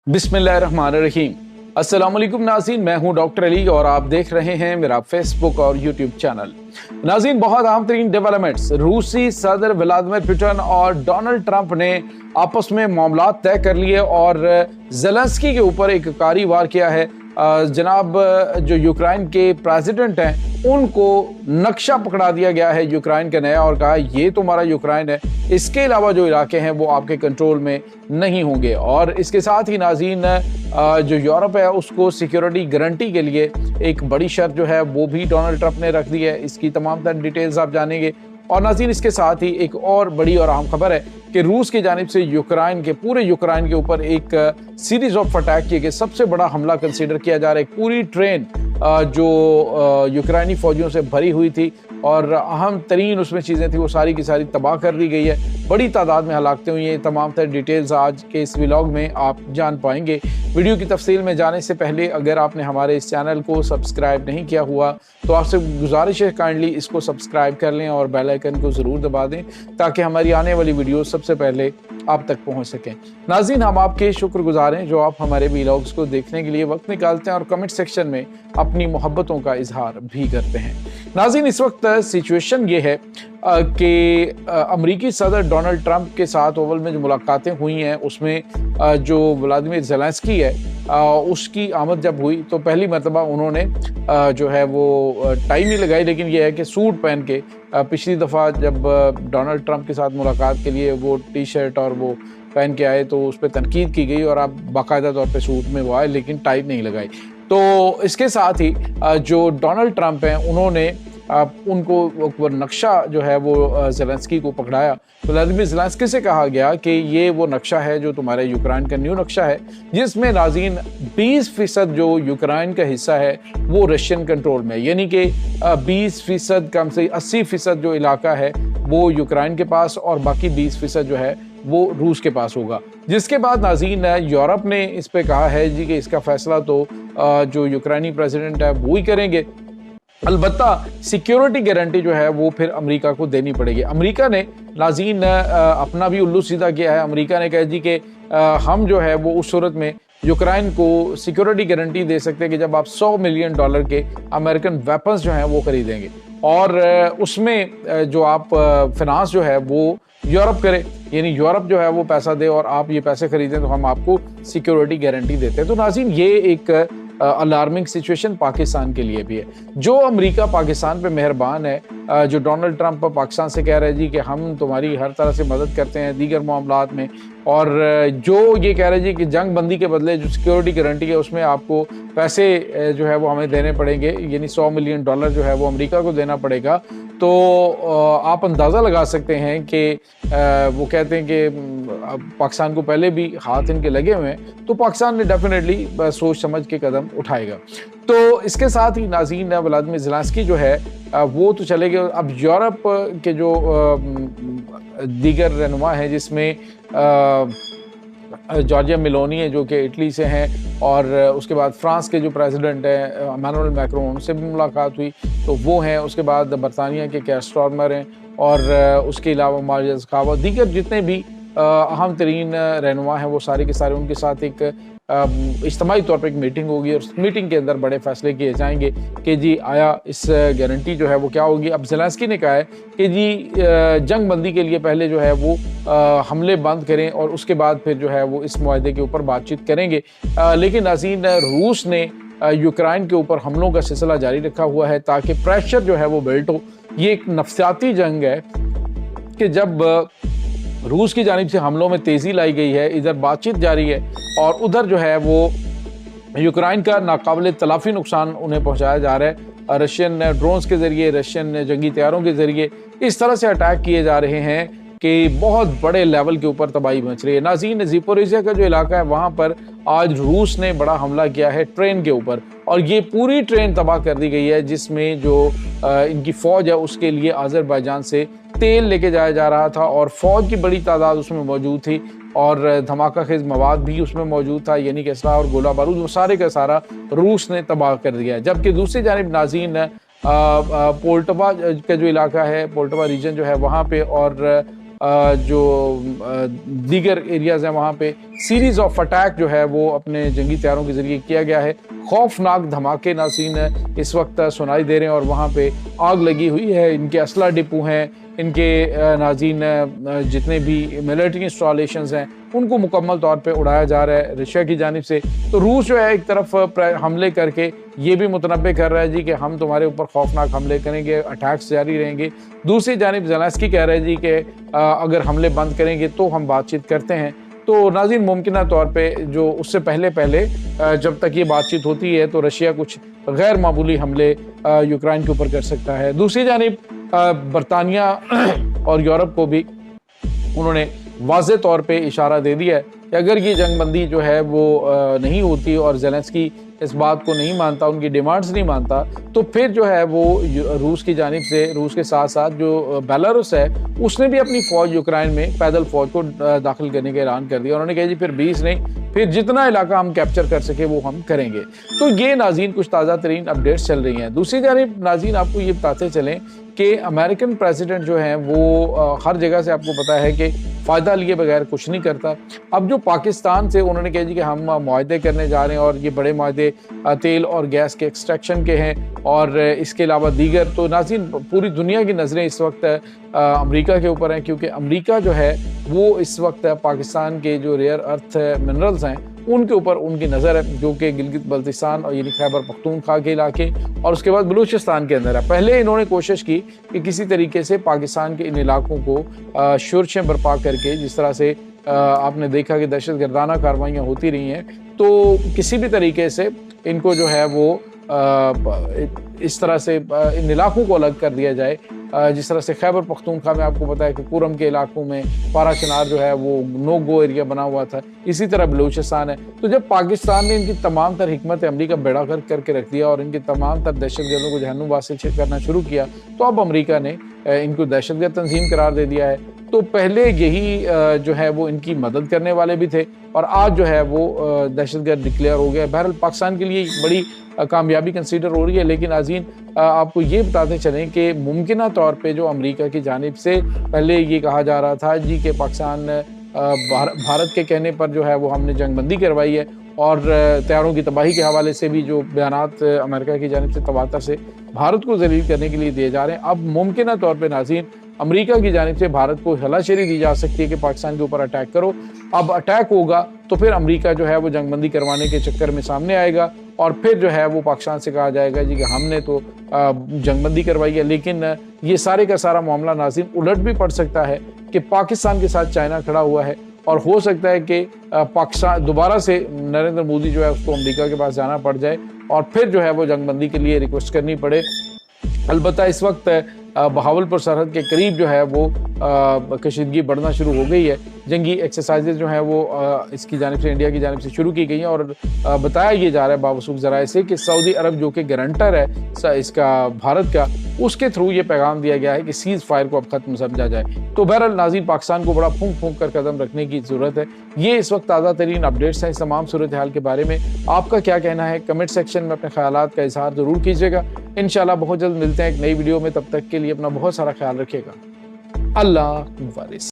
बिस्मिल्लाहिर्रहमानिर्रहीम। अस्सलाम वालेकुम नाज़रीन, मैं हूं डॉक्टर अली और आप देख रहे हैं मेरा फेसबुक और यूट्यूब चैनल। नाज़रीन, बहुत अहम तरीन डेवलपमेंट्स, रूसी सदर व्लादिमीर पुतिन और डोनाल्ड ट्रंप ने आपस में मामला तय कर लिए और ज़ेलेंस्की के ऊपर एक कारी वार किया है। जनाब जो यूक्रेन के प्रेसिडेंट हैं उनको नक्शा पकड़ा दिया गया है यूक्रेन का नया और कहा ये तुम्हारा यूक्रेन है, इसके अलावा जो इलाके हैं वो आपके कंट्रोल में नहीं होंगे। और इसके साथ ही नाज़रीन जो यूरोप है उसको सिक्योरिटी गारंटी के लिए एक बड़ी शर्त जो है वो भी डोनाल्ड ट्रंप ने रख दी है। इसकी तमाम तर डिटेल्स आप जानेंगे। और नाज़रीन, इसके साथ ही एक और बड़ी और अहम खबर है कि रूस की जानिब से पूरे यूक्रेन के ऊपर एक सीरीज ऑफ अटैक किए गए। सबसे बड़ा हमला कंसीडर किया जा रहा है। एक पूरी ट्रेन जो यूक्रेनी फौजियों से भरी हुई थी और अहम तरीन उसमें चीज़ें थी वो सारी की सारी तबाह कर दी गई है। बड़ी तादाद में हलाकतें हुई हैं। तमाम तर डिटेल्स आज के इस व्लॉग में आप जान पाएंगे। वीडियो की तफसील में जाने से पहले अगर आपने हमारे इस चैनल को सब्सक्राइब नहीं किया हुआ तो आपसे गुजारिश है काइंडली इसको सब्सक्राइब कर लें और बेल आइकन को ज़रूर दबा दें ताकि हमारी आने वाली वीडियो सबसे पहले आप तक पहुंच सकें। नाज़रीन, हम आपके शुक्रगुजार हैं जो आप हमारे व्लॉग्स को देखने के लिए वक्त निकालते हैं और कमेंट सेक्शन में अपनी मोहब्बतों का इजहार भी करते हैं। नाज़रीन, इस वक्त सिचुएशन ये है कि अमरीकी सदर डोनाल्ड ट्रंप के साथ ओवल में जो मुलाकातें हुई हैं उसमें जो व्लादिमीर ज़ेलेंस्की है उसकी आमद जब हुई तो पहली मरतबा उन्होंने जो है वो टाई नहीं लगाई, लेकिन यह है कि सूट पहन के पिछली दफ़ा जब डोनाल्ड ट्रंप के साथ मुलाकात के लिए वो टी शर्ट और वो पहन के आए तो उस पर तनकीद की गई और आप बाकायदा तौर पे सूट में वो आए लेकिन टाई नहीं लगाई। तो इसके साथ ही जो डोनाल्ड ट्रंप हैं उन्होंने उनको नक्शा जो है वो ज़ेलेंस्की को पकड़ाया। व्लादिमीर ज़ेलेंस्की से कहा गया कि ये वो नक्शा है जो तुम्हारे यूक्रेन का न्यू नक्शा है जिसमें नाज़रीन 20% जो यूक्रेन का हिस्सा है वो रशियन कंट्रोल में, यानी कि 20% कम से 80% जो इलाका है वो यूक्रेन के पास और बाकी 20% जो है वो रूस के पास होगा। जिसके बाद नाज़रीन यूरोप ने इस पे कहा है जी कि इसका फैसला तो जो यूक्रेनी प्रेसिडेंट है वो ही करेंगे, अलबत्ता सिक्योरिटी गारंटी जो है वो फिर अमेरिका को देनी पड़ेगी। अमेरिका ने नाज़रीन अपना भी उल्लू सीधा किया है। अमेरिका ने कहा जी कि हम जो है वो उस सूरत में यूक्रेन को सिक्योरिटी गारंटी दे सकते हैं कि जब आप $100 मिलियन के अमेरिकन वेपन्स जो हैं वो खरीदेंगे और उसमें जो आप फिनांस जो है वो यूरोप करे, यानी यूरोप जो है वो पैसा दे और आप ये पैसे खरीदें तो हम आपको सिक्योरिटी गारंटी देते हैं। तो नाज़रीन, ये एक अलार्मिंग सिचुएशन पाकिस्तान के लिए भी है। जो अमेरिका पाकिस्तान पे मेहरबान है, जो डोनाल्ड ट्रंप पाकिस्तान से कह रहे हैं जी कि हम तुम्हारी हर तरह से मदद करते हैं दीगर मामलात में, और जो ये कह रहे हैं जी कि जंग बंदी के बदले जो सिक्योरिटी गारंटी है उसमें आपको पैसे जो है वो हमें देने पड़ेंगे, यानी $100 मिलियन जो है वो अमेरिका को देना पड़ेगा। तो आप अंदाज़ा लगा सकते हैं कि वो कहते हैं कि पाकिस्तान को पहले भी हाथ इनके लगे हुए हैं, तो पाकिस्तान ने डेफिनेटली सोच समझ के कदम उठाएगा। तो इसके साथ ही नाज़रीन व्लादिमीर ज़ेलेंस्की जो है वो तो चले गए। अब यूरोप के जो दीगर रहनुमा हैं जिसमें जॉर्जिया मेलोनी है जो कि इटली से हैं और उसके बाद फ्रांस के जो प्रेसिडेंट हैं इमैनुअल मैक्रोन, उनसे भी मुलाकात हुई तो वो हैं। उसके बाद बरतानिया के केयर स्टारमर हैं और उसके अलावा मारिया ज़खावा, दीगर जितने भी अहम तरीन रहनुमा हैं वो सारे के सारे उनके साथ एक इज्तिमाई तौर पर एक मीटिंग होगी और उस मीटिंग के अंदर बड़े फैसले किए जाएंगे कि जी आया इस गारंटी जो है वो क्या होगी। अब ज़ेलेंस्की ने कहा है कि जी जंग बंदी के लिए पहले जो है वो हमले बंद करें और उसके बाद फिर जो है वो इस मुआहदे के ऊपर बातचीत करेंगे। लेकिन नाज़रीन, रूस ने यूक्रेन के ऊपर हमलों का सिलसिला जारी रखा हुआ है ताकि प्रेशर जो है वो बिल्ट हो। ये एक नफ्सियाती जंग है कि जब रूस की जानिब से हमलों में तेज़ी लाई गई है, इधर बातचीत जारी है और उधर जो है वो यूक्रेन का नाकाबिल तलाफ़ी नुकसान उन्हें पहुंचाया जा रहा है। रशियन ड्रोन्स के ज़रिए, रशियन जंगी तैयारों के ज़रिए इस तरह से अटैक किए जा रहे हैं कि बहुत बड़े लेवल के ऊपर तबाही मच रही है। नाज़रीन, ज़िपोरिज़िया का जो इलाका है वहाँ पर आज रूस ने बड़ा हमला किया है ट्रेन के ऊपर और ये पूरी ट्रेन तबाह कर दी गई है जिसमें जो इनकी फ़ौज है उसके लिए आज़रबाईजान से तेल लेके जाया जा रहा था और फ़ौज की बड़ी तादाद उसमें मौजूद थी और धमाका खेज मवाद भी उसमें मौजूद था, यानी कि असला और गोला बारूद, वो सारे का सारा रूस ने तबाह कर दिया है। जबकि दूसरी जानिब नाज़रीन पोल्टवा का जो इलाका है, पोल्टवा रीजन जो है वहाँ पे और जो दीगर एरियाज हैं वहाँ पे सीरीज ऑफ अटैक जो है वो अपने जंगी तैयारों के जरिए किया गया है। खौफनाक धमाके नाज़रीन इस वक्त सुनाई दे रहे हैं और वहाँ पे आग लगी हुई है। इनके असला डिपो हैं, इनके नाज़रीन जितने भी मिलिट्री इंस्टॉलेशंस हैं उनको मुकम्मल तौर पे उड़ाया जा रहा है रशिया की जानिब से। तो रूस जो है एक तरफ हमले करके ये भी मुतनब्बे कर रहा है जी कि हम तुम्हारे ऊपर खौफनाक हमले करेंगे, अटैक्स जारी रहेंगे। दूसरी जानिब ज़ेलेंस्की कह रहा है जी कि अगर हमले बंद करेंगे तो हम बातचीत करते हैं। तो नाज़रीन मुमकिन तौर पे जो उससे पहले जब तक ये बातचीत होती है तो रशिया कुछ गैर मामूली हमले यूक्रेन के ऊपर कर सकता है। दूसरी जानिब बरतानिया और यूरोप को भी उन्होंने वाज़े तौर पे इशारा दे दिया है कि अगर ये जंगबंदी जो है वो नहीं होती और ज़ेलेंस्की इस बात को नहीं मानता, उनकी डिमांड्स नहीं मानता, तो फिर जो है वो रूस की जानिब से, रूस के साथ साथ जो बेलारूस है उसने भी अपनी फ़ौज यूक्रेन में पैदल फ़ौज को दाखिल करने का ऐलान कर दिया। उन्होंने कहा जी फिर 20 नहीं, फिर जितना इलाका हम कैप्चर कर सके वो हम करेंगे। तो ये नाज़रीन कुछ ताज़ा तरीन अपडेट्स चल रही हैं। दूसरी जानिब नाज़रीन आपको ये बताते चलें कि अमेरिकन प्रेसिडेंट जो हैं वो हर जगह से आपको पता है कि फ़ायदा लिए बगैर कुछ नहीं करता। अब जो पाकिस्तान से उन्होंने कहा जी कि हम मुआहदे करने जा रहे हैं और ये बड़े मुआहदे तेल और गैस के एक्सट्रैक्शन के हैं और इसके अलावा दीगर, तो नाज़रीन पूरी दुनिया की नज़रें इस वक्त अमेरिका के ऊपर हैं, क्योंकि अमेरिका जो है वो इस वक्त पाकिस्तान के जो रेयर अर्थ मिनरल्स हैं उनके ऊपर उनकी नज़र है, जो कि गिलगित बल्तिस्तान और यानी खैबर पख्तूनख्वा के इलाके और उसके बाद बलूचिस्तान के अंदर है। पहले इन्होंने कोशिश की कि किसी तरीके से पाकिस्तान के इन इलाकों को शोरशें बर्पा करके, जिस तरह से आपने देखा कि दहशतगर्दाना कार्रवाइयाँ होती रही हैं, तो किसी भी तरीके से इनको जो है वो इस तरह से इन इलाकों को अलग कर दिया जाए। जिस तरह से खैबर पख्तूनख्वा में आपको पता है कि पूरम के इलाकों में पारा चिनार जो है वो नो गो एरिया बना हुआ था, इसी तरह बलूचिस्तान है। तो जब पाकिस्तान ने इनकी तमाम तर हिकमत अमली का बेड़ा गर्क करके रख दिया और इनके तमाम तर दहशतगर्दों को जहन्नुम वासिल करना शुरू किया, तो अब अमरीका ने इनको दहशतगर्द तंजीम करार दे दिया है। तो पहले यही जो है वो इनकी मदद करने वाले भी थे और आज जो है वो दहशतगर्द डिक्लेयर हो गया। बहरहाल पाकिस्तान के लिए बड़ी कामयाबी कंसीडर हो रही है। लेकिन नाज़रीन आपको ये बताते चलें कि मुमकिन तौर पे जो अमेरिका की जानिब से पहले ये कहा जा रहा था जी कि पाकिस्तान भारत के कहने पर जो है वो हमने जंगबंदी करवाई है और तैयारों की तबाही के हवाले से भी जो बयानात अमेरिका की जानिब से तवातर से भारत को ज़लील करने के लिए दिए जा रहे हैं, अब मुमकिन तौर पर नाज़रीन अमेरिका की जानिब से भारत को हलाशेरी दी जा सकती है कि पाकिस्तान के ऊपर अटैक करो। अब अटैक होगा तो फिर अमेरिका जो है वो जंगबंदी करवाने के चक्कर में सामने आएगा और फिर जो है वो पाकिस्तान से कहा जाएगा जी कि हमने तो जंगबंदी करवाई है। लेकिन ये सारे का सारा मामला नाज़रीन उलट भी पड़ सकता है कि पाकिस्तान के साथ चाइना खड़ा हुआ है और हो सकता है कि पाकिस्तान दोबारा से नरेंद्र मोदी जो है उसको अमेरिका के पास जाना पड़ जाए और फिर जो है वो जंगबंदी के लिए रिक्वेस्ट करनी पड़े। अलबत्ता इस वक्त बहावलपुर सरहद के करीब जो है वो कशीदगी बढ़ना शुरू हो गई है। जंगी एक्सरसाइजेज जो हैं वो इसकी जानिब से, इंडिया की जानिब से शुरू की गई हैं और बताया ये जा रहा है बावसूख ज़राए से कि सऊदी अरब जो कि गारंटर है इसका भारत का, उसके थ्रू ये पैगाम दिया गया है कि सीज़ फायर को अब ख़त्म समझा जाए। तो बहरहाल नाज़रीन पाकिस्तान को बड़ा फूंक फूंक कर कदम रखने की ज़रूरत है। ये इस वक्त ताज़ा तरीन अपडेट्स हैं इस तमाम सूरत हाल के बारे में। आपका क्या कहना है? कमेंट सेक्शन में अपने ख्यालात का इजहार ज़रूर कीजिएगा। इंशाल्लाह बहुत जल्द मिलते हैं एक नई वीडियो में। तब तक के लिए अपना बहुत सारा ख्याल रखिएगा। अल्लाह हाफ़िज़।